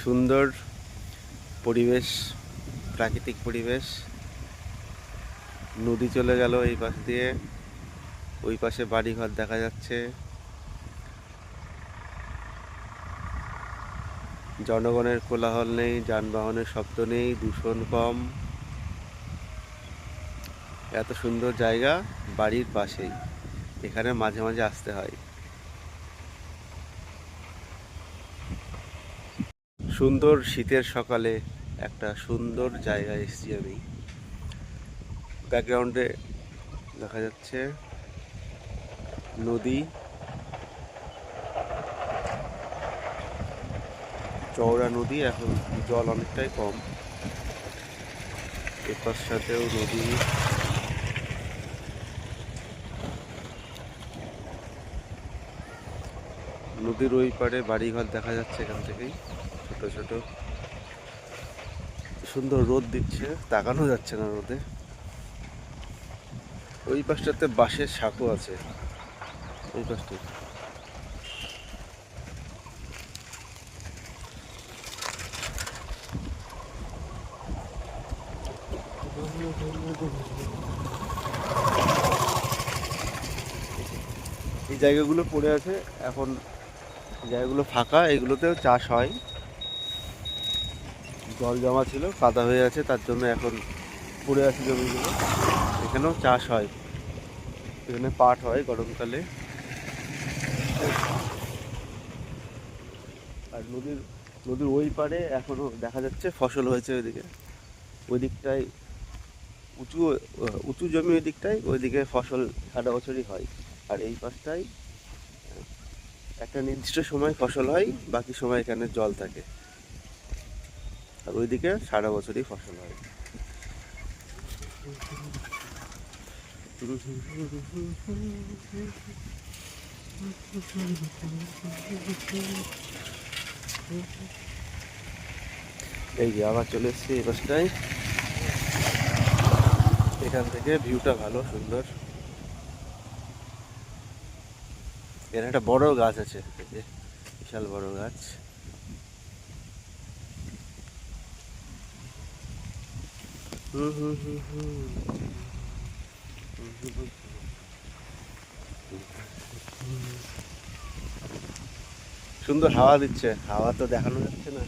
সুন্দর পরিবেশ, প্রাকৃতিক পরিবেশ। নদী চলে গেল এই পাশ দিয়ে, ওই পাশে বাড়িঘর দেখা যাচ্ছে। জনগণের কোলাহল নেই, যানবাহনের শব্দ নেই, দূষণ কম। এত সুন্দর জায়গা বাড়ির পাশেই, এখানে মাঝে মাঝে আসতে হয়। সুন্দর শীতের সকালে একটা সুন্দর জায়গায় এসেছি আমি। ব্যাকগ্রাউন্ডে দেখা যাচ্ছে নদী, চওড়া নদী। এখন জল অনেকটাই কম। এপার সাথেও নদী। নদীর ওই পারে বাড়িঘর দেখা যাচ্ছে এখান থেকেই, ছোট ছোট। সুন্দর রোদ দিচ্ছে, তাকানো যাচ্ছে না রোদে। ওই পাশটাতে বাঁশের সাঁকো আছে, ওই পাশটাতে। এই জায়গাগুলো পড়ে আছে এখন, জায়গাগুলো ফাঁকা, এগুলোতেও চাষ হয়। জল জমা ছিল, কাদা হয়ে আছে, তার জন্য এখন পড়ে আছে জমিগুলো। এখানেও চাষ হয়, এখানে পাট হয় গরমকালে। আর নদীর ওই পারে এখনো দেখা যাচ্ছে ফসল হয়েছে ওইদিকে। ওই দিকটায় উঁচু উঁচু জমি, ওই দিকটায় ওইদিকে ফসল সারা বছরই হয়। আর এই পাশটায় একটা নির্দিষ্ট সময় ফসল হয়, বাকি সময় এখানে জল থাকে। আর ওইদিকে সারা বছরই ফসল হয়। এই যে আবার চলে এসেছি এই পাশটায়। এখান থেকে ভিউটা ভালো, সুন্দর। এখানে একটা বড় গাছ আছে, এই যে বিশাল বড় গাছ। সুন্দর হাওয়া দিচ্ছে, হাওয়া তো দেখানো যাচ্ছে না,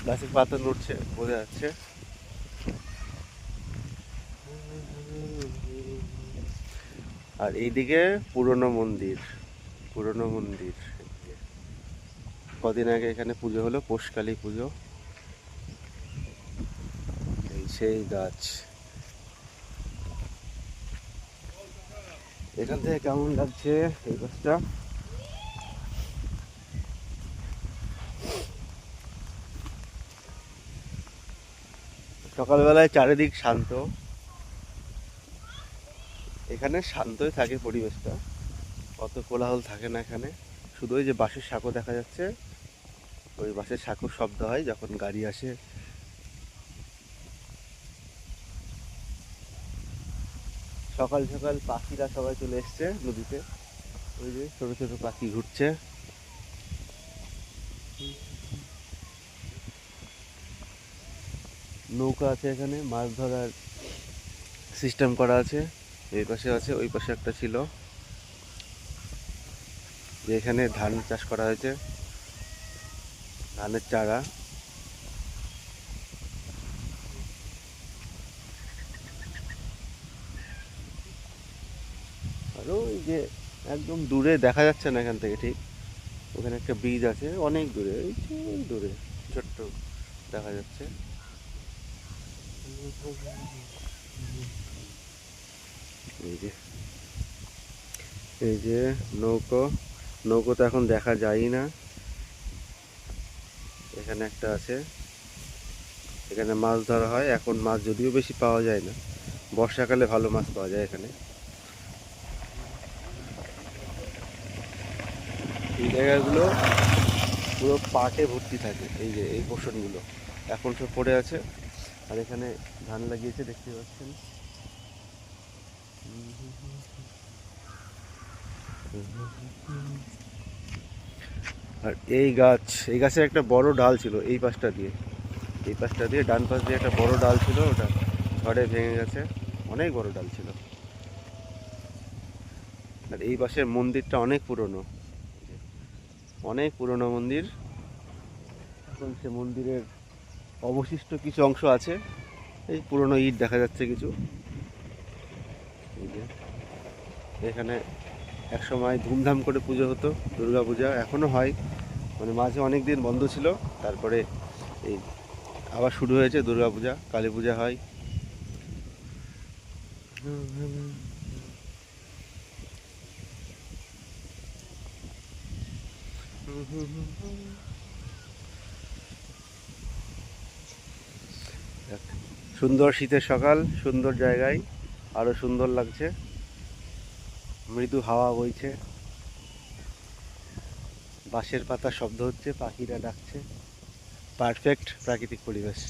গাছের পাতা নড়ছে, বোঝা যাচ্ছে। আর এইদিকে পুরনো মন্দির, পুরনো মন্দির। কদিন আগে এখানে পুজো হলো, পৌষকালী পুজো। এই সেই গাছ। এখান থেকে কেমন লাগছে এই গাছটা? সকালবেলায় চারিদিক শান্ত, এখানে শান্তই থাকে পরিবেশটা, অত কোলাহল থাকে না এখানে। শুধু ওই যে বাঁশের সাঁকো দেখা যাচ্ছে, ওই বাঁশের সাঁকোর শব্দ হয় যখন গাড়ি আসে। সকাল সকাল পাখিরা সবাই চলে এসছে নদীতে, ওই যে ছোট ছোট পাখি ঘুরছে। নৌকা আছে এখানে, মাছ ধরার সিস্টেম করা আছে। এই পাশে আছে, ওই পাশে একটা ছিল। যে এখানে ধান চাষ করা হয়েছে, ধানের চারা। আর ওই যে একদম দূরে দেখা যাচ্ছে না এখান থেকে ঠিক, ওখানে একটা ব্রিজ আছে অনেক দূরে, ওই যে দূরে ছোট্ট দেখা যাচ্ছে। এই যে এই যে নৌকো, নৌকো তো এখন দেখা যায় না। এখানে একটা আছে, এখানে মাছ ধরা হয়। এখন মাছ যদিও বেশি পাওয়া যায় না, বর্ষাকালে ভালো মাছ পাওয়া যায় এখানে। এই জায়গাগুলো পুরো পাটে ভর্তি থাকে, এই যে এই পোর্শনগুলো এখন সব পড়ে আছে। আর এখানে ধান লাগিয়েছে, দেখতে পাচ্ছেন। আর এই গাছের একটা বড় ডাল ছিল এই পাশটা দিয়ে ডান পাশ দিয়ে একটা বড় ডাল ছিল, ওটা ঝড়ে ভেঙে গেছে। অনেক বড় ডাল ছিল। আর এই পাশের মন্দিরটা অনেক পুরনো মন্দির। এখন সে মন্দিরের অবশিষ্ট কিছু অংশ আছে, এই পুরনো ইট দেখা যাচ্ছে কিছু। এই যে এখানে একসময় ধুমধাম করে পুজো হতো, দুর্গা পূজা এখনও হয়, মানে মাঝে অনেক দিন বন্ধ ছিল, তারপরে এই আবার শুরু হয়েছে দুর্গা পূজা, কালী পূজা হয়। সুন্দর শীতের সকাল, সুন্দর জায়গায়, আরো সুন্দর লাগছে। মৃদু হাওয়া বইছে, বাঁশের পাতা শব্দ হচ্ছে, পাখিরা ডাকছে। পারফেক্ট প্রাকৃতিক পরিবেশ।